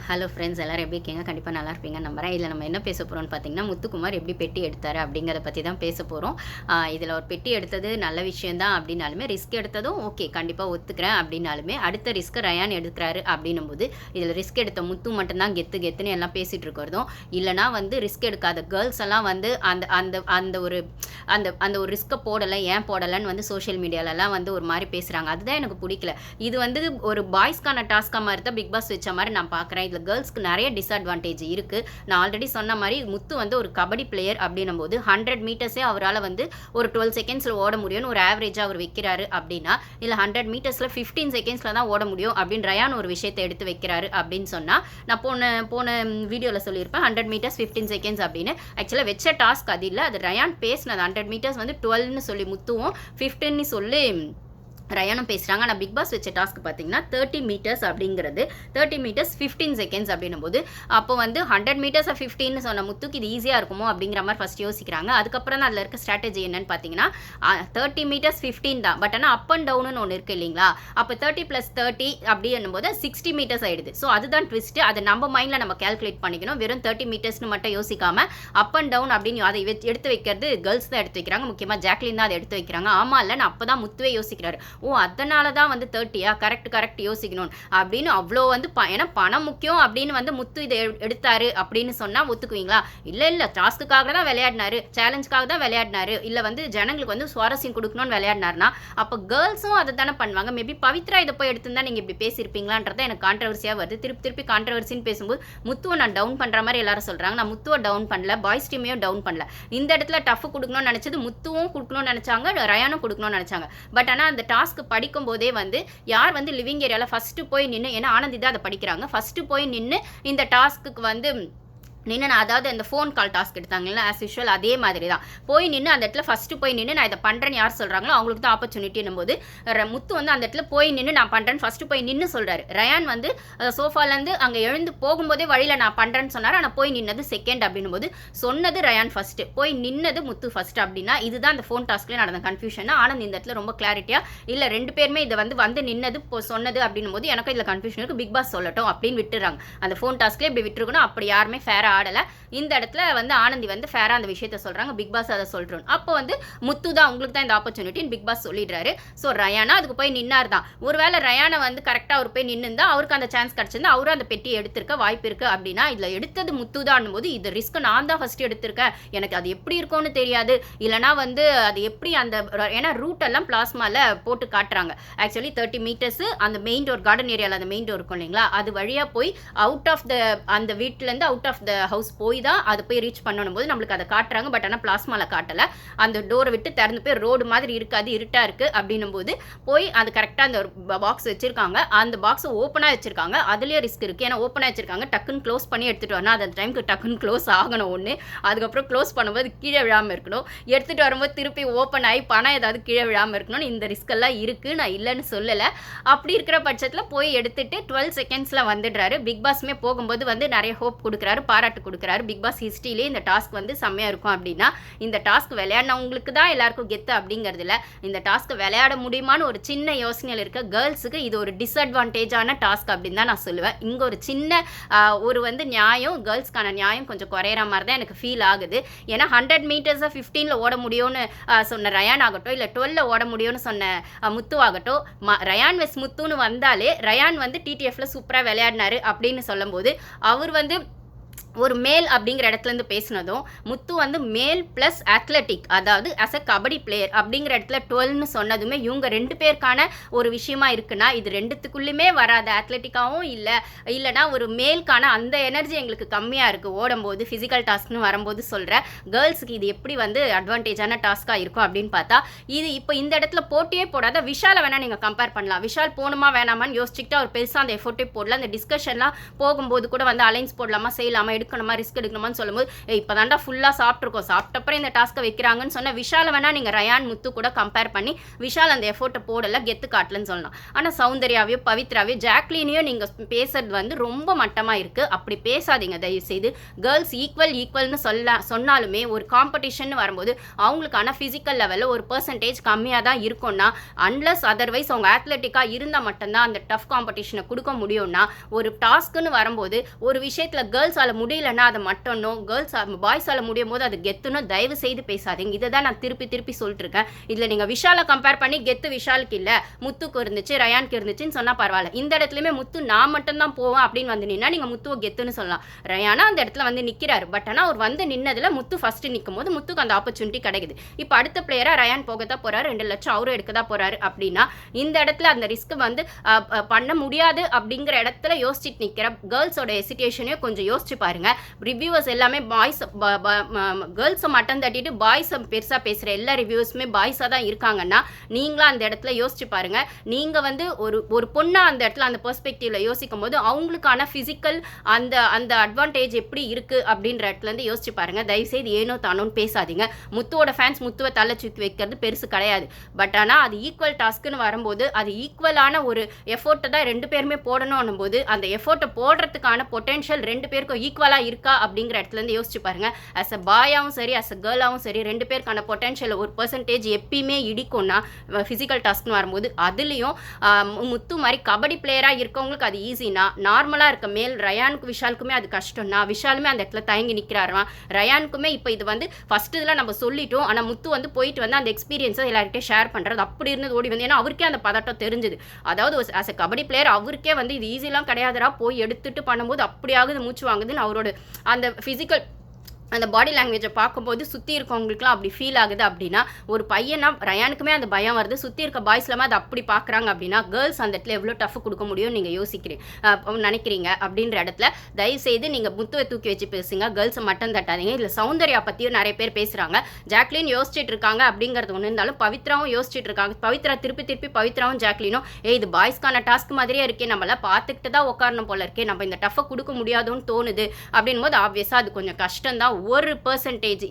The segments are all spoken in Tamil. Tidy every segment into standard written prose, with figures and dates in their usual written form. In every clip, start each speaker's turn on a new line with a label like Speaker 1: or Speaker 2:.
Speaker 1: ஹலோ ஃப்ரெண்ட்ஸ், எல்லோரும் எப்படி இருக்கீங்க? கண்டிப்பாக நல்லா இருப்பீங்கன்னு நம்புறேன். இதில் நம்ம என்ன பேச போகிறோம்னு பார்த்தீங்கன்னா, முத்துக்குமார் எப்படி பெட்டி எடுத்தார் அப்படிங்கிறத பற்றி தான் பேச போகிறோம். இதில் ஒரு பெட்டி எடுத்தது நல்ல விஷயம் தான் அப்படின்னாலுமே, ரிஸ்க் எடுத்ததும் ஓகே கண்டிப்பாக ஒத்துக்கிறேன் அப்படின்னாலுமே, அடுத்த ரிஸ்க்கை ரயான் எடுக்கிறாரு அப்படின்னும்போது, இதில் ரிஸ்க் எடுத்த முத்து மட்டும்தான் கெத்து கெத்துன்னு எல்லாம் பேசிகிட்டு இருக்கிறதும், இல்லைனா வந்து ரிஸ்க் எடுக்காத கேர்ள்ஸ் எல்லாம் வந்து அந்த அந்த அந்த ஒரு அந்த அந்த ஒரு ரிஸ்க்கை போடலை, ஏன் போடலைன்னு வந்து சோஷியல் மீடியாலலாம் வந்து ஒரு மாதிரி பேசுகிறாங்க. அதுதான் எனக்கு பிடிக்கல. இது வந்து ஒரு பாய்ஸ்க்கான டாஸ்க்காக மாதிரி தான் பிக் பாஸ் வச்ச மாதிரி நான் பார்க்குறேன். இதில் கேர்ள்ஸ்க்கு நிறைய டிஸ்அட்வான்டேஜ் இருக்குது. நான் ஆல்ரெடி சொன்ன மாதிரி முத்து வந்து ஒரு கபடி பிளேயர் அப்படின்னும் போது 100 மீட்டர்ஸே அவரால் வந்து ஒரு 12 செகண்ட்ஸில் ஓட முடியும்னு ஒரு ஆவரேஜாக அவர் வைக்கிறாரு அப்படின்னா, இல்லை 100 மீட்டர்ஸில் 15 செகண்ட்ஸில் தான் ஓட முடியும் அப்படின்னு ரயான் ஒரு விஷயத்தை எடுத்து வைக்கிறாரு அப்படின்னு சொன்னால், நான் போன வீடியோவில் சொல்லியிருப்பேன் 100 மீட்டர்ஸ் 15 செகண்ட்ஸ் அப்படின்னு. ஆக்சுவலாக வச்ச டாஸ்க் அது இல்லை, அது ரயான் பேசினது. 100 மீட்டர்ஸ் வந்து 12ன்னு சொல்லி முத்துவும் 15ன்னு சொல்லி ரயானும் பேசுகிறாங்க. ஆனால் பிக் பாஸ் வச்ச டாஸ்க் பார்த்தீங்கன்னா 30 மீட்டர்ஸ் அப்படிங்கிறது 30 மீட்டர்ஸ் 15 செகண்ட்ஸ் அப்படின்னும் போது, அப்போ வந்து 100 மீட்டர்ஸை 15ன்னு சொன்ன முத்துக்கு இது ஈஸியாக இருக்குமோ அப்படிங்கிற மாதிரி ஃபஸ்ட் யோசிக்கிறாங்க. அதுக்கப்புறம் தான் அதில் இருக்க ஸ்ட்ராட்டஜி என்னன்னு பார்த்தீங்கன்னா, 30 மீட்டர்ஸ் 15 தான், பட் ஆனால் அப் அண்ட் டவுன்னு ஒன்று இருக்குது இல்லைங்களா? அப்போ 30 + 30 அப்படின்னும் போது 60 மீட்டர்ஸ் ஆகிடுது. ஸோ அதுதான் ட்விஸ்ட்டு. அதை நம்ம மைண்டில் நம்ம கேல்குலேட் பண்ணிக்கணும். வெறும் 30 மீட்டர்ஸ்னு மட்டும் யோசிக்காமல் அப் அண்ட் டவுன் அப்படின்னு அதை எடுத்து வைக்கிறது கேர்ள்ஸ் தான் எடுத்து வைக்கிறாங்க. முக்கியமாக ஜாக்லின் தான் அதை எடுத்து வைக்கிறாங்க. ஆமாம் இல்லை, நான் அப்போ தான் முத்துவே யோசிக்கிறாரு, ஓ அதனால தான் வந்து 30யா, கரெக்ட் யோசிக்கணும் அப்படின்னு. அவ்வளோ வந்து ஏன்னா பணம் முக்கியம் அப்படின்னு வந்து முத்து இதை எடுத்தாரு அப்படின்னு சொன்னால் ஒத்துக்குவீங்களா? இல்லை டாஸ்க்குக்காக தான் விளையாடினாரு, சேலஞ்சுக்காக தான் விளையாடினாரு, இல்லை வந்து ஜனங்களுக்கு வந்து சுவாரஸ்யம் கொடுக்கணும்னு விளையாடினாருன்னா அப்போ கேர்ள்ஸும் அதை தானே பண்ணுவாங்க. மேபி பவித்ரா இதை போய் எடுத்துருந்தா நீங்கள் இப்படி பேசியிருப்பீங்களான்றத எனக்கு கான்ட்ரவர்சியாக வருது. திருப்பி கான்ட்ரவர்சின்னு பேசும்போது முத்துவை நான் டவுன் பண்ணுற மாதிரி எல்லாரும் சொல்கிறாங்க. நான் முத்துவை டவுன் பண்ணல, பாய்ஸ் டீமையும் டவுன் பண்ணல. இந்த இடத்துல டஃப் கொடுக்கணும்னு நினச்சது முத்துவும் கொடுக்கணும்னு நினச்சாங்க, ரயானும் கொடுக்கணும்னு நினச்சாங்க. பட் ஆனால் அந்த டாஸ்க் படிக்கும் போதே வந்து யார் வந்து லிவிங் ஏரியாவில் ஃபஸ்ட்டு போய் நின்று, ஏன்னா ஆனந்தி தான் அதை படிக்கிறாங்க, ஃபஸ்ட்டு போய் நின்று இந்த டாஸ்க்கு வந்து நின்று, அதாவது அந்த ஃபோன் கால் டாஸ்க் எடுத்தாங்களா ஆஸ் யூஷுவல் அதே மாதிரி தான் போய் நின்று அந்த இடத்துல ஃபஸ்ட்டு போய் நின்று நான் இதை பண்ணுறேன்னு யார் சொல்கிறாங்களோ அவங்களுக்கு தான் ஆப்பர்ச்சுனிட்டின்னும் போது முத்து வந்து அந்த இடத்துல போய் நின்று நான் பண்ணுறேன்னு ஃபஸ்ட்டு போய் நின்று சொல்கிறாரு. ரயான் வந்து சோஃபாலேருந்து அங்கே எழுந்து போகும்போதே வழியில் நான் பண்ணுறேன்னு சொன்னார். ஆனால் போய் நின்னது செகண்ட் அப்படின்னும் போது சொன்னது ரயான் ஃபஸ்ட்டு, போய் நின்னது முத்து ஃபஸ்ட்டு. அப்படின்னா இதுதான் அந்த ஃபோன் டாஸ்க்லேயே நடந்த கன்ஃபியூஷன். ஆனால் இந்த இடத்துல ரொம்ப கிளாரிட்டியாக இல்லை, ரெண்டு பேருமே இதை வந்து நின்னது சொன்னது அப்படின்னும் போது எனக்கு இதில் கன்ஃபியூஷன் இருக்குது, பிக் பாஸ் சொல்லட்டும் அப்படின்னு விட்டுறாங்க. அந்த ஃபோன் டாஸ்க்லேயே இப்படி விட்டுருக்கணும். அப்படி யாருமே ஃபேராக ஆடலை. இந்த இடத்துல வந்து ஆனந்தி வந்து ஃபேரா அந்த விஷயத்த சொல்றாங்க, பிக் பாஸ் அதை சொல்றோம். அப்போ வந்து முத்து தான் உங்களுக்கு தான் இந்த ஆப்பர்ச்சுனிட்டி பிக் பாஸ் சொல்லிடுறாரு. ஸோ ரயானா அதுக்கு போய் நின்னார் தான். ஒருவேளை ரயானை வந்து கரெக்டாக அவர் போய் நின்றுந்தா அவருக்கு அந்த சான்ஸ் கிடச்சிருந்தா அவரும் அந்த பெட்டியை எடுத்திருக்க வாய்ப்பு இருக்கு. அப்படின்னா இதில் எடுத்தது முத்து தான் போது இது ரிஸ்க் நான் தான் ஃபர்ஸ்ட் எடுத்திருக்கேன், எனக்கு அது எப்படி இருக்கும்னு தெரியாது, இல்லைனா வந்து அது எப்படி அந்த ஏன்னா ரூட் எல்லாம் பிளாஸ்மால போட்டு காட்டுறாங்க. ஆக்சுவலி 30 மீட்டர்ஸ் அந்த மெயின் டோர் கார்டன் ஏரியாவில் அந்த மெயின் டோர் இருக்கும் இல்லைங்களா, அது வழியாக போய் அவுட் ஆஃப் த அந்த வீட்டிலேருந்து அவுட் ஆஃப் த ஹவுஸ் போய் தான் அதை போய் ரீச் பண்ணணும் போது நம்மளுக்கு அதை காட்டுறாங்க. பட் ஆனால் பிளாஸ்மாவில் காட்டலை. அந்த டோரை விட்டு திறந்து போய் ரோடு மாதிரி இருக்காது, இருட்டாக இருக்குது அப்படின்னும் போது போய் அது கரெக்டாக அந்த ஒரு பாக்ஸ் வச்சுருக்காங்க. அந்த பாக்ஸை ஓப்பனாக வச்சுருக்காங்க. அதுலேயே ரிஸ்க் இருக்குது. ஏன்னா ஓப்பனாக வச்சுருக்காங்க, டக்குன்னு க்ளோஸ் பண்ணி எடுத்துகிட்டு வரணும். அந்த டைமுக்கு டக்குன்னு க்ளோஸ் ஆகணும் ஒன்று, அதுக்கப்புறம் க்ளோஸ் பண்ணும்போது கீழே விழாமல் இருக்கணும், எடுத்துகிட்டு வரும்போது திருப்பி ஓப்பன் ஆகி பணம் ஏதாவது கீழே விழாமல் இருக்கணும். இந்த ரிஸ்கெல்லாம் இருக்குது, நான் இல்லைன்னு சொல்லலை. அப்படி இருக்கிற பட்சத்தில் போய் எடுத்துகிட்டு 12 செகண்ட்ஸில் வந்துடுறாரு. பிக் பாஸ்மே போகும்போது வந்து நிறைய ஹோப் கொடுக்குறாரு, பாராட்டு கொடுக்குறாரு. பிக் பாஸ் ஹிஸ்ட்ரியிலே இந்த டாஸ்க் வந்து செம்மையாக இருக்கும் அப்படின்னா, இந்த டாஸ்க் விளையாடினவங்களுக்கு தான் எல்லாருக்கும் கெத்து அப்படிங்கிறது இல்லை, இந்த டாஸ்க் விளையாட முடியுமான்னு ஒரு சின்ன யோசனையில் இருக்க கேர்ள்ஸுக்கு இது ஒரு டிஸ்அட்வான்டேஜான டாஸ்க் அப்படின்னு தான் நான் சொல்லுவேன். இங்கே ஒரு சின்ன ஒரு வந்து நியாயம், கேர்ள்ஸ்க்கான நியாயம் கொஞ்சம் குறையிற மாதிரி தான் எனக்கு ஃபீல் ஆகுது. ஏன்னா 100 மீட்டர்ஸை 15ல் ஓட முடியும்னு சொன்ன ரயான் ஆகட்டும், இல்லை 12ல் ஓட முடியும்னு சொன்ன முத்து ஆகட்டும், ரயான் வெஸ் முத்துன்னு வந்தாலே ரயான் வந்து டிடிஎஃப்ல சூப்பராக விளையாடினாரு அப்படின்னு சொல்லும்போது அவர் வந்து ஒரு மேல் அப்படிங்கிற இடத்துலேருந்து பேசினதும் முத்து வந்து மேல் ப்ளஸ் அத்லெட்டிக், அதாவது அஸ் அ கபடி பிளேயர் அப்படிங்கிற இடத்துல 12ன்னு சொன்னதுமே இவங்க ரெண்டு பேருக்கான ஒரு விஷயமா இருக்குன்னா இது ரெண்டுத்துக்குள்ளேயுமே வராது. அத்லெட்டிக்காகவும் இல்லைனா ஒரு மேல்கான அந்த எனர்ஜி எங்களுக்கு கம்மியாக இருக்குது ஓடும்போது, ஃபிசிக்கல் டாஸ்க்னு வரும்போது சொல்கிறேன். கேர்ள்ஸுக்கு இது எப்படி வந்து அட்வான்டேஜான டாஸ்க்காக இருக்கும் அப்படின்னு பார்த்தா, இது இப்போ இந்த இடத்துல போட்டியே போடாத விஷாலை வேணால் நீங்கள் கம்பேர் பண்ணலாம். விஷால் போகணுமா வேணாமான்னு யோசிச்சுக்கிட்டு அவர் பெருசாக அந்த எஃபோர்ட்டே போடல. அந்த டிஸ்கஷன்லாம் போகும்போது கூட வந்து அலைன்ஸ் போடலாமா செய்யலாமா எடுக்கணுமா ரிஸ்க் எடுக்கணுமான்னு சொல்லும்போது இப்போ தாண்டா ஃபுல்லாக சாப்பிட்ருக்கோம், சாப்பிட்டப்பறம் இந்த டாஸ்க்கை வைக்கிறாங்கன்னு சொன்ன விஷாலை வேணால் நீங்கள் ரயான் முத்து கூட கம்பேர் பண்ணி விஷால் அந்த எஃபோர்ட்டை போடலை, கெத்து காட்டலன்னு சொல்லலாம். ஆனால் சௌந்தர்யாவையோ பவித்ராவையோ ஜாக்லினையோ நீங்கள் பேசுறது வந்து ரொம்ப மட்டமாக இருக்குது. அப்படி பேசாதீங்க தயவுசெய்து. கேர்ள்ஸ் ஈக்குவல்னு சொன்னாலுமே ஒரு காம்படிஷன் வரும்போது அவங்களுக்கான ஃபிசிக்கல் லெவலில் ஒரு பெர்சன்டேஜ் கம்மியாக தான் இருக்கும்னா, அன்லஸ் அதர்வைஸ் அவங்க ஆத்லெட்டிக்காக இருந்தால் மட்டும்தான் அந்த டஃப் காம்படிஷனை கொடுக்க முடியும்னா, ஒரு டாஸ்க்குன்னு வரும்போது ஒரு விஷயத்தில் கேர்ள்ஸால் முடியலன்னா அதை மட்டணும், பாய்ஸால் முடியும் போது அது கெத்துன்னு தயவு செய்து பேசாதீங்க. இதை தான் நான் திருப்பி சொல்லிட்டு இருக்கேன். இதில் நீங்கள் விஷாலை கம்பேர் பண்ணி கெத்து விஷாலுக்கு இல்லை, முத்துக்கு இருந்துச்சு, ரயானுக்கு இருந்துச்சுன்னு சொன்னால் பரவாயில்ல. இந்த இடத்துலையுமே முத்து நான் மட்டும்தான் போவேன் அப்படின்னு வந்து நின்னா நீங்கள் முத்துவை கெத்துன்னு சொல்லலாம். ரயானா அந்த இடத்துல வந்து நிற்கிறாரு. பட் ஆனால் அவர் வந்து நின்னதில் முத்து ஃபஸ்ட்டு நிற்கும் போது முத்துக்கு அந்த ஆப்பர்ச்சுனிட்டி கிடைக்குது. இப்போ அடுத்த பிளேயராக ரயான் போக தான் போகிறாரு, 2 லட்சம் அவரும் எடுக்க தான் போகிறாரு. அப்படின்னா இந்த இடத்துல அந்த ரிஸ்க் வந்து பண்ண முடியாது அப்படிங்கிற இடத்துல யோசிச்சுட்டு நிற்கிற கேர்ள்ஸோட ஹெசிடேஷனையும் கொஞ்சம் யோசிச்சு பாருங்க. ரிவ்யூவர்ஸ் எல்லாமே கேர்ள்ஸை மட்டம் தட்டிட்டு பாய்ஸை பெருசாக பேசுகிற எல்லா ரிவ்யூஸுமே பாய்ஸாக தான் இருக்காங்கன்னா நீங்களும் அந்த இடத்துல யோசிச்சு பாருங்க. நீங்கள் வந்து ஒரு பொண்ணாக அந்த இடத்துல அந்த பெர்ஸ்பெக்டிவில் யோசிக்கும் போது அவங்களுக்கான ஃபிசிக்கல் அந்த அந்த அட்வான்டேஜ் எப்படி இருக்குது அப்படின்ற இடத்துலேருந்து யோசிச்சு பாருங்கள். தயவுசெய்து ஏனோ தானோன்னு பேசாதீங்க. முத்துவோட ஃபேன்ஸ் முத்துவை தலை தூக்கி வைக்கிறது பெருசு கிடையாது. பட் ஆனால் அது ஈக்குவல் டாஸ்க்குன்னு வரும்போது அது ஈக்குவலான ஒரு எஃபோர்ட்டை தான் 2 பேருமே போடணும் போது அந்த எஃபோர்ட்டை போடுறதுக்கான பொட்டென்ஷியல் 2 பேருக்கும் ஈக்குவலாக இருக்கா அப்படிங்கிற இடத்துலேருந்து யோசிச்சு பாருங்கள். அஸ் அ பாயாகவும் சரி அஸ் அ கேர்ளாகவும் சரி 2 பேருக்கான பொட்டென்ஷியல் ஒரு பெர்சன்டேஜ் எப்பயுமே இடிக்கும்னா ஃபிசிக்கல் டாஸ்க்னு வரும்போது அதுலேயும் முத்து மாதிரி கபடி பிளேயராக இருக்கவங்களுக்கு அது ஈஸினா, நார்மலாக இருக்க மேல் ரயானுக்கு விஷாலுக்குமே அது கஷ்டம்னா, விஷாலுமே அந்த இடத்துல தயங்கி நிற்கிறாருமா. ரயானுக்குமே இப்போ இது வந்து ஃபஸ்ட்டு இதில் நம்ம சொல்லிட்டோம். ஆனால் முத்து வந்து போயிட்டு வந்து அந்த எக்ஸ்பீரியன்ஸை எல்லார்கிட்டையும் ஷேர் பண்ணுறது அப்படி இருந்தது ஓடி வந்து. ஏன்னா அவருக்கே அந்த பதட்டம் தெரிஞ்சுது. அதாவது ஆஸ் அ கபடி பிளேயர் அவருக்கே வந்து இது ஈஸிலாம் கிடையாதுரா, போய் எடுத்துட்டு பண்ணும்போது அப்படி ஆகுது, மூச்சு வாங்குதுன்னு அவரோட அந்த ஃபிசிக்கல் அந்த பாடி லாங்குவேஜை பார்க்கும்போது சுற்றி இருக்கவங்களுக்குலாம் அப்படி ஃபீல் ஆகுது. அப்படின்னா ஒரு பையனா ரயானுக்குமே அந்த பயம் வருது, சுற்றி இருக்க பாய்ஸ்லாமே அதை அப்படி பார்க்குறாங்க. அப்படின்னா கேர்ள்ஸ் அந்த இடத்துல எவ்வளோ டஃப் கொடுக்க முடியும் நீங்கள் நினைக்கிறீங்க அப்படின்ற இடத்துல தயவுசெய்து நீங்கள் முத்துவை தூக்கி வச்சு பேசுங்க, கேர்ள்ஸை மட்டும் தட்டாதீங்க. இதில் சௌந்தர்யா பற்றியும் நிறைய பேர் பேசுகிறாங்க. ஜாக்லின் யோசிச்சுட்டு இருக்காங்க அப்படிங்கிறது ஒன்று இருந்தாலும் பவித்ராவும் யோசிச்சுட்டு இருக்காங்க. பவித்ரா திருப்பி பவித்ராவும் ஜாக்லினும் இது பாய்ஸ்க்கான டாஸ்க் மாதிரியே இருக்கே, நம்மள பார்த்துக்கிட்டு தான் உட்காரணும் போல இருக்கே, நம்ம இந்த டஃப்பை கொடுக்க முடியாதுன்னு தோணுது அப்படின் போது ஆப்வியஸாக அது கொஞ்சம் கஷ்டம் தான். ஒரு பெர்சன்டேஜ்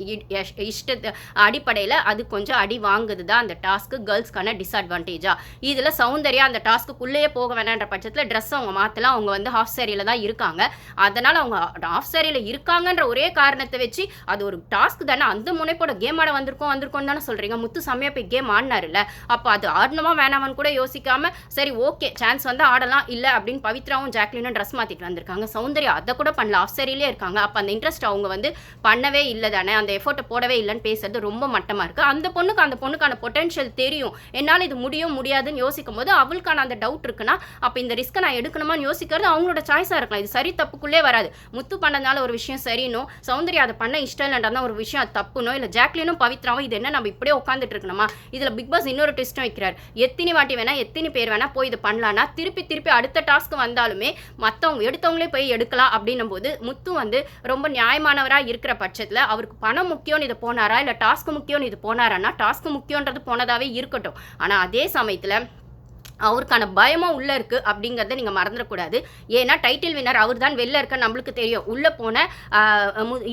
Speaker 1: இஷ்ட அடிப்படையில் அது கொஞ்சம் அடி வாங்குது தான் அந்த டாஸ்க்கு கேர்ள்ஸ்க்கான டிஸ்அட்வான்டேஜா. இதில் சௌந்தர்யா அந்த டாஸ்க்குள்ளேயே போக வேணான்ற பட்சத்தில் ட்ரெஸ் அவங்க மாற்றலாம். அவங்க வந்து ஹாஃப் சாரியில் தான் இருக்காங்க. அதனால் அவங்க ஹாஃப் சாரியில் இருக்காங்கன்ற ஒரே காரணத்தை வச்சு அது ஒரு டாஸ்க் தானே, அந்த முனைப்போட கேம் ஆட வந்திருக்கோம் தானே சொல்கிறீங்க. முத்து செம்மையாக போய் கேம் ஆடினார்ல, அப்போ அது ஆடணுமா வேணாமான்னு கூட யோசிக்காமல் சரி ஓகே சான்ஸ் வந்து ஆடலாம் இல்லை அப்படின்னு பவித்ராவும் ஜாக்லினும் ட்ரெஸ் மாற்றிட்டு வந்திருக்காங்க. சௌந்தர்யா அதை கூட பண்ணல, ஹாஃப் சாரியிலே இருக்காங்க. அப்போ அந்த இன்ட்ரெஸ்ட் அவங்க வந்து பண்ணவே இல்லை தானே, அந்த எஃபோர்ட்டை போடவே இல்லைன்னு பேசுறது ரொம்ப மட்டமாக இருக்குது. அந்த பொண்ணுக்கான பொட்டென்ஷியல் தெரியும், என்னால் இது முடியாதுன்னு யோசிக்கும் போது அவளுக்கான அந்த டவுட் இருக்குன்னா அப்போ இந்த ரிஸ்க்கை நான் எடுக்கணுமான்னு யோசிக்கிறது அவங்களோட சாய்ஸாக இருக்கலாம். இது சரி தப்புக்குள்ளே வராது. முத்து பண்ணதுனால ஒரு விஷயம் சரினோ, சௌந்தர்யா அதை பண்ண இஷ்டம் இல்லைன்றதான் ஒரு விஷயம் அது தப்புனோ, இல்லை ஜாக்லினும் பவித்ராவும் இது என்ன நம்ம இப்படியே உட்காந்துட்டு இருக்கணுமா. இதில் பிக் பாஸ் இன்னொரு ட்விஸ்ட்டும் வைக்கிறார். எத்தனை வாட்டி வேணால் எத்தனை பேர் வேணால் போய் இது பண்ணலான்னா திருப்பி அடுத்த டாஸ்க்கு வந்தாலுமே மற்றவங்க எடுத்தவங்களே போய் எடுக்கலாம் அப்படின்னும் போது முத்து வந்து ரொம்ப நியாயமானவராக இருக்கிற பட்சத்தில் அவருக்கு பணம் முக்கியம்னு இது போனாரா இல்லை டாஸ்க்கு முக்கியம்னு இது போனாரான்னா டாஸ்க்கு முக்கியன்றது போனதாகவே இருக்கட்டும். ஆனால் அதே சமயத்தில் அவருக்கான பயமாக உள்ளே இருக்குது அப்படிங்கிறத நீங்கள் மறந்துடக்கூடாது. ஏன்னா டைட்டில் வின்னர் அவர் தான், வெளில இருக்க நம்மளுக்கு தெரியும். உள்ளே போன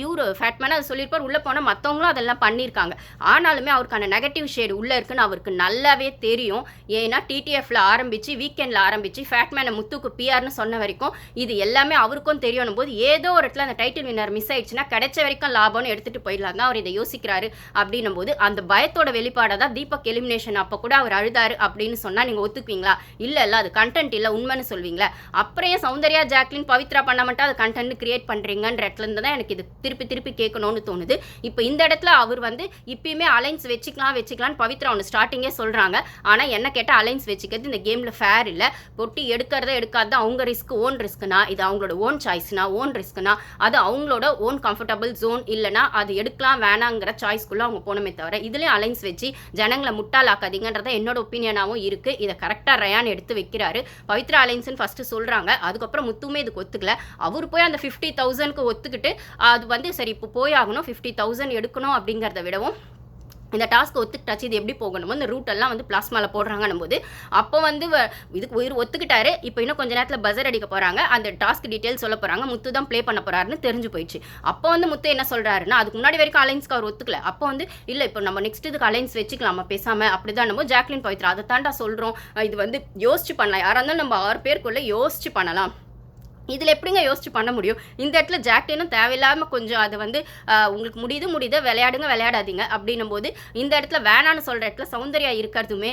Speaker 1: இவரு ஃபேட்மேன் அதை சொல்லியிருப்பார், உள்ளே போன மற்றவங்களும் அதெல்லாம் பண்ணியிருக்காங்க. ஆனாலுமே அவருக்கான நெகட்டிவ் ஷேடு உள்ளே இருக்குன்னு அவருக்கு நல்லாவே தெரியும். ஏன்னா டிடிஎஃப்ல ஆரம்பித்து வீக்கெண்டில் ஆரம்பித்து ஃபேட்மேனை முத்துக்கு பிஆர்னு சொன்ன வரைக்கும் இது எல்லாமே அவருக்கும் தெரியணும் போது ஏதோ ஒரு இடத்துல அந்த டைட்டில் வின்னர் மிஸ் ஆயிடுச்சுன்னா கிடைச்ச வரைக்கும் லாபம்னு எடுத்துகிட்டு போயிடலாம் தான் அவர் இதை யோசிக்கிறாரு. அப்படின்னும் போது அந்த பயத்தோட வெளிப்பாடாக தான் தீபக் எலிமினேஷன் அப்போ கூட அவர் அழுதாரு அப்படின்னு சொன்னால் நீங்கள் ஒத்துக்குவீங்க? இல்ல அது கண்டென்ட் இல்ல உண்மைன்னு சொல்வீங்களா? அப்புறம் சௌந்தர்யா ஜாக்லின் பவித்ரா பண்ண மட்டும் அது கண்டென்ட் கிரியேட் பண்றீங்கன்ற இடத்துல இருந்து தான் எனக்கு இது திருப்பி கேட்கணும்னு தோணுது. இப்போ இந்த இடத்துல அவர் வந்து இப்பயுமே அலைன்ஸ் வச்சுக்கலாம் பவித்ரா ஒன்று ஸ்டார்டிங்கே சொல்றாங்க. ஆனா என்ன கேட்டால் அலைன்ஸ் வச்சுக்கிறது இந்த கேம்ல ஃபேர் இல்லை. பொட்டி எடுக்கிறத எடுக்காத அவங்க ரிஸ்க், ஓன் ரிஸ்க்னா இது அவங்களோட ஓன் சாய்ஸ்னா, ஓன் ரிஸ்க்னா அது அவங்களோட ஓன் கம்ஃபர்டபுள் ஜோன், இல்லைனா அது எடுக்கலாம் வேணாங்கிற சாய்ஸ்க்குள்ள அவங்க போனமே தவிர இதுலேயும் அலைன்ஸ் வச்சு ஜனங்களை முட்டாளாக்காதீங்கன்றத என்னோட ஒப்பீனியனாகவும் இருக்கு. இதை கரெக்டாக ரயான் எடுத்து வைக்கிறாரு. பவித்ரா அலைன்ஸ்னு ஃபர்ஸ்ட் சொல்றாங்க, அதுக்கப்புறம் முத்துமே இதுக்கு ஒத்துக்கல. அவர் போய் அந்த 50,000க்கு ஒத்துக்கிட்டு அது வந்து சரி இப்போ போய் ஆகணும் 50,000 எடுக்கணும் அப்படிங்கிறத விடவும் இந்த டாஸ்க் ஒத்துக்கிட்டாச்சு, இது எப்படி போகணுமோ இந்த ரூட் எல்லாம் வந்து பிளாஸ்மால போடுறாங்கன்னும் போது, அப்போ வந்து இதுக்கு ஒத்துக்கிட்டாரு. இப்போ இன்னும் கொஞ்ச நேரத்தில் பஸர் அடிக்க போறாங்க. அந்த டாஸ்க் டீட்டெயில் சொல்ல போறாங்க. முத்து தான் ப்ளே பண்ண போறாருன்னு தெரிஞ்சு போயிடுச்சு. அப்போ வந்து முத்து என்ன சொல்றாருன்னா, அதுக்கு முன்னாடி வரைக்கும் அலைன்ஸ்க்கு அவர் ஒத்துக்கல. அப்போ வந்து இல்ல இப்போ நம்ம நெக்ஸ்ட் இதுக்கு அலைன்ஸ் வச்சுக்கலாமா பேசாம அப்படிதான் நம்ம ஜாக்லின் பவித்ரா அதை தாண்டா சொல்றோம். இது வந்து யோசிச்சு பண்ணலாம். யாரா இருந்தாலும் நம்ம 6 பேருக்குள்ள யோசிச்சு பண்ணலாம். இதில் எப்படிங்க யோசிச்சு பண்ண முடியும்? இந்த இடத்துல ஜாக்லினும் தேவையில்லாமல் கொஞ்சம் அது வந்து உங்களுக்கு முடியுது விளையாடுங்க விளையாடாதீங்க அப்படின்னும் போது இந்த இடத்துல வேணான்னு சொல்கிற இடத்துல சௌந்தர்யா இருக்கிறதுமே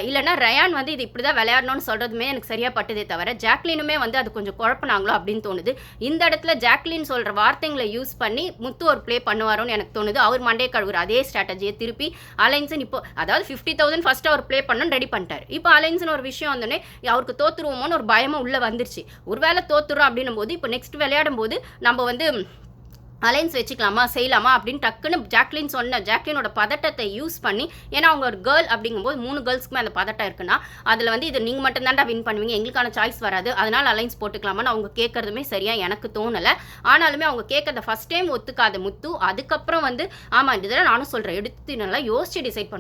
Speaker 1: இல்லைன்னா ரயான் வந்து இது இப்படி தான் விளையாடணும்னு சொல்கிறதுமே எனக்கு சரியாக பட்டதே தவிர ஜாக்லினுமே வந்து அது கொஞ்சம் குழப்பினாங்களோ அப்படின்னு தோணுது. இந்த இடத்துல ஜாக்லின் சொல்கிற வார்த்தைங்களை யூஸ் பண்ணி முத்து ஒரு ப்ளே பண்ணுவாரோன்னு எனக்கு தோணுது. அவர் மண்டே கழுவுற அதே ஸ்ட்ராட்டஜியை திருப்பி அலைன்ஸுன்னு இப்போ அதாவது 50,000 ஃபஸ்ட்டு அவர் ப்ளே பண்ணணும்னு ரெடி பண்ணிட்டார். இப்போ அலைன்ஸ்னு ஒரு விஷயம் வந்தோடனே அவருக்கு தோத்துருவோமோன்னு ஒரு பயமாக உள்ளே வந்துருச்சு. ஒருவேளை அப்படின்னும் போது இப்போ நெக்ஸ்ட் விளையாடும் போது நம்ம வந்து அலைன்ஸ் வச்சுக்கலாமா செய்யலாமா அப்படின்னு டக்குன்னு ஜாக்லினோட பதட்டத்தை யூஸ் பண்ணி, ஏன்னா அவங்க ஒரு கேர்ள் அப்படிங்கும்போது 3 கேர்ள்ஸ்க்குமே அந்த பதட்டம் இருக்குன்னா அதில் வந்து இது நீங்கள் மட்டும் தான்டா வின் பண்ணுவீங்க, எங்களுக்கான சாய்ஸ் வராது, அதனால் அலைன்ஸ் போட்டுக்கலாமான்னு அவங்க கேட்கறதுமே சரியாக எனக்கு தோணலை. ஆனாலுமே அவங்க கேட்கறத ஃபஸ்ட் டைம் ஒத்துக்காத முத்து அதுக்கப்புறம் வந்து ஆமாம் இதெல்லாம் நானும் சொல்கிறேன் எடுத்து நல்லா யோசிச்சு டிசைட்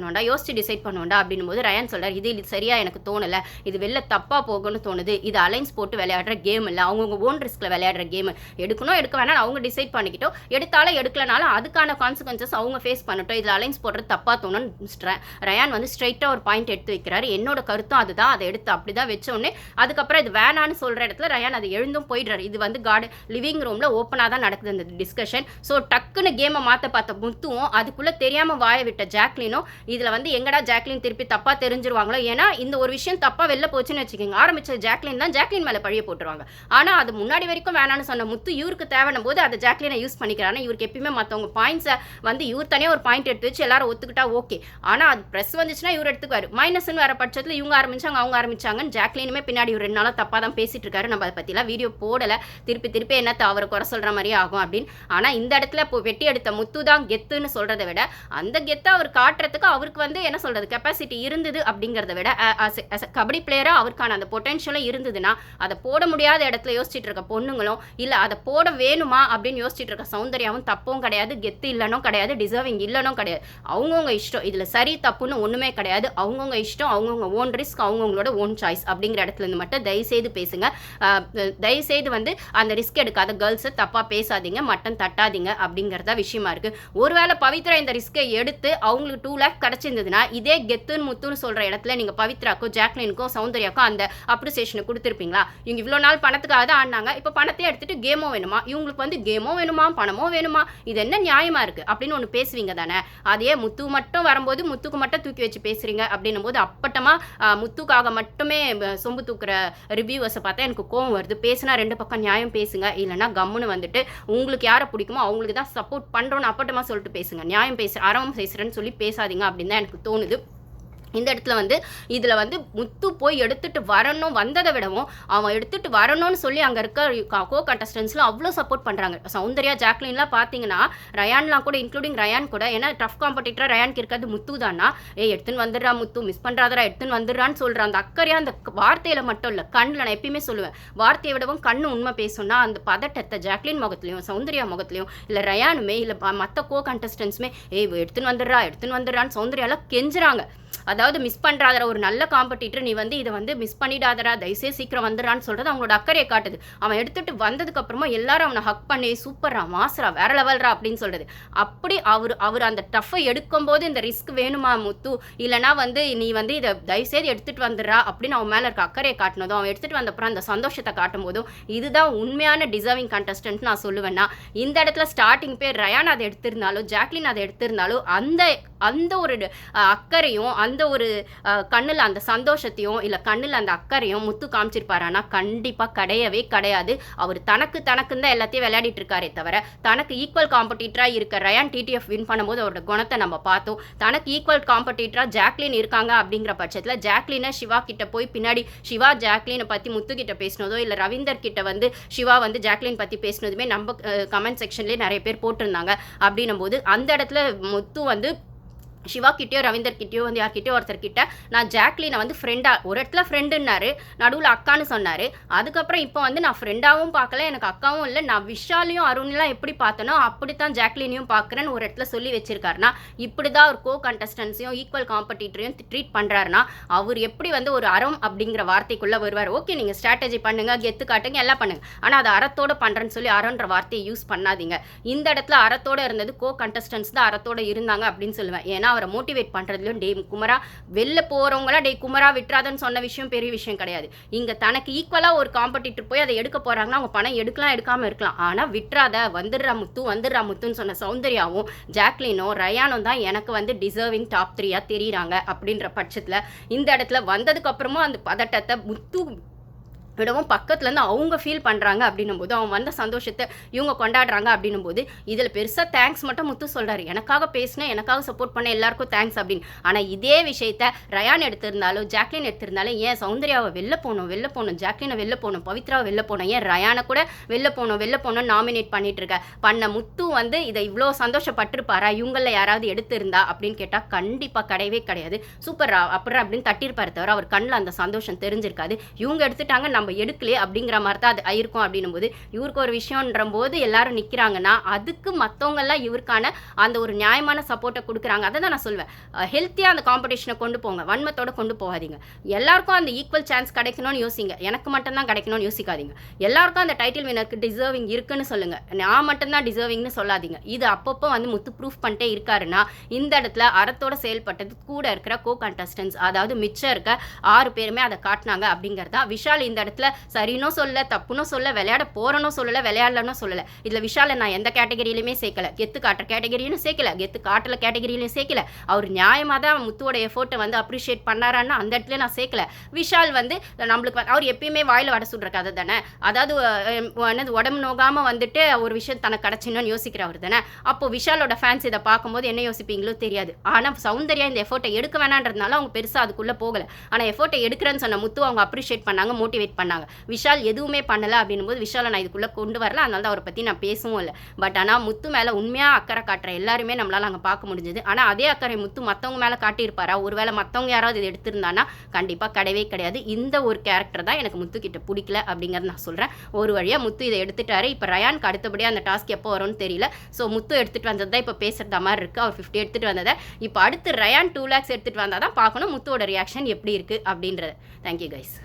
Speaker 1: பண்ணுவேன்டா அப்படின்னும் போது ரயான் சொல்கிறார் இது சரியாக எனக்கு தோணலை, இது வெளில தப்பாக போகணும்னு தோணுது, இது அலைன்ஸ் போட்டு விளையாடுற கேம் இல்லை, அவங்கவுங்க ஓன் ரிஸ்கில் விளையாடுற கேம், எடுக்கணும் எடுக்க வேணாம் அவங்க டிசைட் பண்ணிக்கிட்டோம், எடுத்தாலும் எடுக்கலனாலும் அதுக்கான கான்சிக்வன்சஸ் அவங்க ஃபேஸ் பண்ணட்டும், இதில் அலைன்ஸ் போடுறது தப்பா தோணுன்னு ரயான் வந்து ஸ்ட்ரைட்டாக ஒரு பாயிண்ட் எடுத்து வைக்கிறாரு. என்னோட கருத்தும் அதுதான், அதை எடுத்து அப்படி தான் வச்சோடனே அதுக்கப்புறம் இது வேணான்னு சொல்கிற இடத்துல ரயான் அதை எழுந்தும் போயிடுறாரு. இது வந்து லிவிங் ரூமில் ஓப்பனாக தான் நடக்குது இந்த டிஸ்கஷன். ஸோ டக்குன்னு கேமை மாற்ற பார்த்த முத்துவும் அதுக்குள்ளே தெரியாமல் வாய விட்ட ஜாக்லினும் இதில் வந்து எங்கடா ஜாக்லின் திருப்பி தப்பாக தெரிஞ்சிருவாங்களோ, ஏன்னா இந்த ஒரு விஷயம் தப்பாக வெளில போச்சுன்னு வச்சுக்கோங்க, ஆரம்பிச்ச ஜாக்லின் தான் ஜாக்லின் மேலே பழிய போட்டுருவாங்க. ஆனால் அது முன்னாடி வரைக்கும் வேணான்னு சொன்ன முத்து இவருக்கு தேவைன்னும் போது அதை ஜாக்லினை யூஸ் பண்ணிக்கிறாங்க. இவருக்கு எப்பயுமே மற்றவங்க பாயிண்ட்ஸை வந்து இவர் தனியாக ஒரு பாயிண்ட் எடுத்து வச்சு எல்லாரும் ஒத்துக்கிட்டா ஓகே, ஆனால் அது ப்ரெஸ் வந்துச்சுன்னா இவர் எடுத்துக்குவார். மைனஸ்ன்னு வர பட்சத்தில் இவங்க ஆரம்பிச்சாங்க அவங்க ஆரம்பிச்சாங்கன்னு ஜாக்லினுமே பின்னாடி ஒரு 2 நாளாக தப்பாக தான் பேசிட்டு இருக்காரு. நம்ம அதை பற்றிலாம் வீடியோ போடலை, திருப்பி என்ன அவரை குறை சொல்கிற மாதிரியே ஆகும் அப்படின்னு. ஆனால் இந்த இடத்துல இப்போ வெட்டி எடுத்த முத்து தான் கெத்துன்னு சொல்கிறத விட அந்த கெத்தை அவர் காட்டுறதுக்கு அவருக்கு வந்து என்ன சொல்கிறது கெப்பாசிட்டி இருந்தது அப்படிங்கிறத விட கபடி பிளேயராக அவருக்கான அந்த பொட்டென்ஷியலும் இருந்ததுன்னா அதை போட முடியாத இடத்துல யோசிச்சுட்டு இருக்க பொண்ணுங்களும் இல்லை அதை போட வேணுமா அப்படின்னு யோசிச்சுட்டு இருக்க சௌந்தர்யாவும் தப்பும் கிடையாது, கெத்து இல்லைனும் கிடையாது, டிசர்விங் இல்லைனும் கிடையாது. அவங்கவுங்க இஷ்டம், இதில் சரி தப்புன்னு ஒன்றுமே கிடையாது. அவங்கவுங்க இஷ்டம், அவங்கவுங்க ஓன் ரிஸ்க், அவங்கவுங்களோட ஓன் சாய்ஸ் அப்படிங்கிற இடத்துல இருந்து மட்டும் தயவுசெய்து பேசுங்க. தயவுசெய்து வந்து அந்த ரிஸ்க் எடுக்காத கேர்ள்ஸை தப்பாக பேசாதீங்க, மட்டன் தட்டாதீங்க அப்படிங்கிறதா விஷயமா இருக்குது. ஒருவேளை பவித்ரா இந்த ரிஸ்க்கை எடுத்து அவங்களுக்கு 2 lakh கிடச்சிருந்ததுன்னா இதே கெத்துன்னு முத்துன்னு சொல்கிற இடத்துல நீங்கள் பவித்ராக்கும் ஜாக்லினுக்கும் சௌந்தர்யாக்கும் அந்த அப்ரிசியேஷனை கொடுத்துருப்பீங்களா? இவங்க இவ்வளோ நாள் பணத்துக்காக தான் ஆடினாங்க, இப்போ பணத்தையே எடுத்துகிட்டு கேமோ வேணுமா, இவங்களுக்கு வந்து கேமோ வேணுமா பணமோ வேணுமா, இது என்ன நியாயமா இருக்கு அப்படின்னு ஒன்று பேசுவீங்க தானே. அதே முத்து மட்டும் வரும்போது முத்துக்கு மட்டும் தூக்கி வச்சு பேசுறீங்க அப்படின்னும் போது அப்பட்டமா முத்துக்காக மட்டுமே சொம்பு தூக்குற ரிவ்யூவர்ஸை பார்த்தா எனக்கு கோவம் வருது. பேசினா 2 பக்கம் நியாயம் பேசுங்க, இல்லைன்னா கம்முன்னு வந்துட்டு உங்களுக்கு யாரை பிடிக்குமோ அவங்களுக்கு தான் சப்போர்ட் பண்ணுறோன்னு அப்பட்டமா சொல்லிட்டு பேசுங்க. நியாயம் அறவும் பேசுகிறேன்னு சொல்லி பேசாதீங்க அப்படின்னு தான் எனக்கு தோணுது. இந்த இடத்துல வந்து இதில் வந்து முத்து போய் எடுத்துகிட்டு வரணும் வந்ததை விடவும் அவன் எடுத்துகிட்டு வரணும்னு சொல்லி அங்கே இருக்க கோ கண்டஸ்டன்ஸ்லாம் அவ்வளோ சப்போர்ட் பண்ணுறாங்க. சௌந்தர்யா ஜாக்லின்லாம் பார்த்தீங்கன்னா ரயான்லாம் கூட இன்க்ளூடிங் ரயான் கூட, ஏன்னா டஃப் காம்படிட்டராக ரயானுக்கு இருக்கிறது முத்து தானா, எடுத்துன்னு வந்துடுறா முத்து மிஸ் பண்ணுறாதரா எடுத்துன்னு வந்துடுறான்னு சொல்கிற அந்த அக்கறையாக அந்த வார்த்தையில் மட்டும் இல்லை கண்ணில் நான் எப்பயுமே சொல்லுவேன், வார்த்தையை விடவும் கண்ணு உண்மை பேசணும்னா அந்த பதட்டத்தை ஜாக்லின் முகத்துலையும் சௌந்தர்யா முகத்துலையும் இல்லை ரயானுமே இல்லை மற்ற கோ கண்டஸ்டன்ஸுமே எடுத்துன்னு வந்துடுறான்னு சௌந்தர்யாலாம் கெஞ்சுறாங்க. அதாவது மிஸ் பண்ணுறாதரா ஒரு நல்ல காம்படிட்டர் நீ வந்து இதை வந்து மிஸ் பண்ணிடாதரா தயவுசே சீக்கிரம் வந்துடுறான்னு சொல்கிறது அவங்களோட அக்கறையை காட்டுது. அவன் எடுத்துகிட்டு வந்ததுக்கப்புறமா எல்லாரும் அவனை ஹக் பண்ணி சூப்பரா மாசுரா வேற லெவல்ரா அப்படின்னு சொல்கிறது. அப்படி அவர் அந்த டஃப்பை எடுக்கும்போது இந்த ரிஸ்க் வேணுமா முத்து, இல்லைனா வந்து நீ வந்து இதை தயவுசெய்து எடுத்துகிட்டு வந்துடுறா அப்படின்னு அவன் மேலே இருக்க அக்கறையை காட்டினதும் அவன் எடுத்துகிட்டு வந்தப்புறம் அந்த சந்தோஷத்தை காட்டும் போதும் இதுதான் உண்மையான டிசர்விங் கண்டஸ்டன்ட் நான் சொல்லுவேன்னா. இந்த இடத்துல ஸ்டார்டிங் பேர் ரயான் அதை எடுத்திருந்தாலும் ஜாக்லின் அதை எடுத்திருந்தாலும் அந்த ஒரு அக்கறையும் அந்த ஒரு கண்ணில் அந்த சந்தோஷத்தையும் இல்லை கண்ணில் அந்த அக்கறையும் முத்து காமிச்சிருப்பாரானா கண்டிப்பாக கிடையவே கிடையாது. அவர் தனக்குன்னு தான் எல்லாத்தையும் விளையாடிட்டு இருக்காரே தவிர தனக்கு ஈக்குவல் காம்படிட்டராக இருக்க ரயான் டிடிஎஃப் வின் பண்ணும்போது அவரோட குணத்தை நம்ம பார்த்தோம். தனக்கு ஈக்குவல் காம்படிட்டராக ஜாக்லின் இருக்காங்க அப்படிங்கிற பட்சத்தில் ஜாக்லினை சிவா கிட்ட போய் பின்னாடி சிவா ஜாக்லினை பற்றி முத்து கிட்ட பேசினதோ இல்லை ரவீந்தர் கிட்ட வந்து சிவா வந்து ஜாக்லின் பற்றி பேசினதுமே நம்ம கமெண்ட் செக்ஷன்லேயே நிறைய பேர் போட்டிருந்தாங்க. அப்படின்னும் போது அந்த இடத்துல முத்து வந்து சிவா கிட்டயோ ரவீந்தர் கிட்டயோ வந்து யார்கிட்டயோ ஒருத்தர்கிட்ட நான் ஜாக்லினை வந்து ஃப்ரெண்டாக ஒரு இடத்துல ஃப்ரெண்டுன்னாரு, நடுவில் அக்கான்னு சொன்னார். அதுக்கப்புறம் இப்போ வந்து நான் ஃப்ரெண்டாகவும் பார்க்கல, எனக்கு அக்காவும் இல்லை, நான் விஷாலையும் அருண்லாம் எப்படி பார்த்தனோ அப்படித்தான் ஜாக்லினையும் பார்க்குறேன்னு ஒரு இடத்துல சொல்லி வச்சிருக்காருன்னா, இப்படி தான் ஒரு கண்டஸ்டன்ஸையும் ஈக்குவல் காம்படிட்டரையும் ட்ரீட் பண்ணுறாருன்னா, அவர் எப்படி வந்து ஒரு அறம் அப்படிங்கிற வார்த்தைக்குள்ளே வருவார். ஓகே, நீங்கள் ஸ்ட்ராட்டஜி பண்ணுங்க, கெத்து காட்டுங்க, எல்லாம் பண்ணுங்க, ஆனால் அது அறத்தோடு பண்ணுறேன்னு சொல்லி அறன்ற வார்த்தையை யூஸ் பண்ணாதீங்க. இந்த இடத்துல அறத்தோடு இருந்தது கண்டஸ்டன்ஸ் தான் அறத்தோடு இருந்தாங்க அப்படின்னு சொல்லுவேன். ஏன்னா அவரை மோட்டிவேட் பண்ணுறதுலையும் டே குமரா வெளில போகிறவங்களாம் டே குமரா விட்டுறாதன்னு சொன்ன விஷயம் பெரிய விஷயம் கிடையாது. இங்கே தனக்கு ஈக்குவலாக ஒரு காம்படிட்டர் போய் அதை எடுக்க போகிறாங்கன்னா அவங்க பணம் எடுக்கலாம் எடுக்காமல் இருக்கலாம், ஆனால் விட்டுறாத வந்துடுறா முத்துன்னு சொன்ன சௌந்தர்யாவும் ஜாக்லினும் ரயானும் தான் எனக்கு வந்து டிசர்விங் டாப் 3 தெரியுறாங்க. அப்படின்ற பட்சத்தில் இந்த இடத்துல வந்ததுக்கப்புறமும் அந்த பதட்டத்தை முத்து விடவும் பக்கத்துலேருந்து அவங்க ஃபீல் பண்ணுறாங்க அப்படின்னும் போது, அவங்க வந்த சந்தோஷத்தை இவங்க கொண்டாடுறாங்க அப்படின்னும் போது, இதில் பெருசாக தேங்க்ஸ் மட்டும் முத்து சொல்கிறாரு. எனக்காக பேசினேன், எனக்காக சப்போர்ட் பண்ண எல்லாருக்கும் தேங்க்ஸ் அப்படின்னு. ஆனால் இதே விஷயத்த ரயான் எடுத்திருந்தாலும் ஜாக்லின் எடுத்திருந்தாலும், ஏன் சௌந்தர்யாவை வெளில போகணும், ஜாக்லினை வெளில போகணும், பவித்ராவை வெளில போகணும், ஏன் ரயானை கூட வெளில போகணும் நாமினேட் பண்ணிட்டு இருக்க பண்ண முத்து வந்து இதை இவ்வளோ சந்தோஷப்பட்டிருப்பாரா இவங்களில் யாராவது எடுத்திருந்தா அப்படின்னு கேட்டால் கண்டிப்பாக கிடையவே கிடையாது. சூப்பரா அப்புறம் அப்படின்னு தட்டியிருப்பாரு தவிர அவர் கண்ணில் அந்த சந்தோஷம் தெரிஞ்சிருக்காது. இவங்க எடுத்துட்டாங்க, நம்ம எடுக்கலையே அப்படிங்கிற மாதிரி தான் அது இருக்கும். அப்படின்னும் போது இவருக்கு ஒரு விஷயம்ன்ற போது எல்லாரும் நிற்கிறாங்கன்னா அதுக்கு மற்றவங்கெல்லாம் இவருக்கான அந்த ஒரு நியாயமான சப்போர்ட்டை கொடுக்குறாங்க. அதை தான் நான் சொல்வேன், ஹெல்த்தியாக அந்த காம்படிஷனை கொண்டு போங்க, வன்மத்தோடு கொண்டு போகாதீங்க. எல்லாருக்கும் அந்த ஈக்குவல் சான்ஸ் கிடைக்கணும்னு யோசிங்க, எனக்கு மட்டும்தான் கிடைக்கணும்னு யோசிக்காதீங்க. எல்லாருக்கும் அந்த டைட்டில் வினருக்கு டிசர்விங் இருக்குன்னு சொல்லுங்க, நான் மட்டும்தான் டிசர்விங்னு சொல்லாதீங்க. இது அப்பப்போ வந்து முத்து ப்ரூஃப் பண்ணிட்டே இருக்காருன்னா இந்த இடத்துல அறத்தோட செயல்பட்டது கூட இருக்கிற கண்டஸ்டன்ஸ், அதாவது மிச்சம் இருக்க 6 பேருமே அதை காட்டினாங்க அப்படிங்கிறதா. விஷால் இந்த இடத்துல சரினும் சொல்ல, தப்புனும் சொல்ல, விளையாட போறனும் சொல்லல, விளையாடலனும் சொல்லல. இதுல விஷாலை நான் எந்த கேட்டகரியிலுமே சேர்க்கல, கெத்து காட்டுற கேட்டகரியிலும் சேர்க்கல, கெத்து காட்டல கேட்டகரியிலும் சேர்க்கல. அவர் நியாயமாக தான் முத்துவோட எஃபோர்ட்டை வந்து அப்ரிஷியேட் பண்ணாரான்னா அந்த இடத்துல நான் சேர்க்கல. விஷால் வந்து நம்மளுக்கு அவர் எப்பயுமே வாயில் வட சுடுற கதை தானே, அதாவது உடம்பு நோகாம வந்துட்டு ஒரு விஷயம் தனக்கு கிடைச்சின்னு யோசிக்கிறவர் தானே. அப்போ விஷாலோட ஃபேன்ஸ் இதை பார்க்கும்போது என்ன யோசிப்பீங்களோ தெரியாது. ஆனால் சௌந்தர்யா இந்த எஃபோர்ட்டை எடுக்க வேணான்றதுனால அவங்க பெருசாக அதுக்குள்ளே போகல. ஆனால் எஃபோர்ட்டை எடுக்கிறேன்னு சொன்ன முத்து அவங்க அப்ரிஷியேட் பண்ணாங்க, மோட்டிவேட் பண்ணாங்க. விஷால் எதுவுமே பண்ணலை அப்படின்னும் போது விஷாலை நான் இதுக்குள்ளே கொண்டு வரல, அதனால தான் அவரை பற்றி நான் பேசவும் இல்லை. பட் ஆனால் முத்து மேலே உண்மையாக அக்கறை காட்டுற எல்லாருமே நம்மளால் அங்கே பார்க்க முடிஞ்சது. ஆனால் அதே அக்கறை முத்து மற்றவங்க மேலே காட்டியிருப்பாரா, ஒருவேளை மற்றவங்க யாராவது இது எடுத்திருந்தானா கண்டிப்பாக கிடையவே கிடையாது. இந்த ஒரு கேரக்டர் தான் எனக்கு முத்து கிட்ட பிடிக்கல அப்படிங்கிறது நான் சொல்கிறேன். ஒரு வழியாக முத்து இதை எடுத்துட்டாரு. இப்போ ரயானுக்கு அடுத்தபடியாக அந்த டாஸ்க் எப்போ வரும்னு தெரியல. ஸோ முத்து எடுத்துகிட்டு வந்தது தான் இப்போ பேசுகிறதா மாதிரி இருக்குது. அவர் 50 எடுத்துகிட்டு வந்ததை இப்போ அடுத்து ரயான் 2 lakhs எடுத்துகிட்டு வந்தால் தான் பார்க்கணும் முத்துவோட ரியாக்ஷன் எப்படி இருக்குது அப்படின்றது. Thank you guys.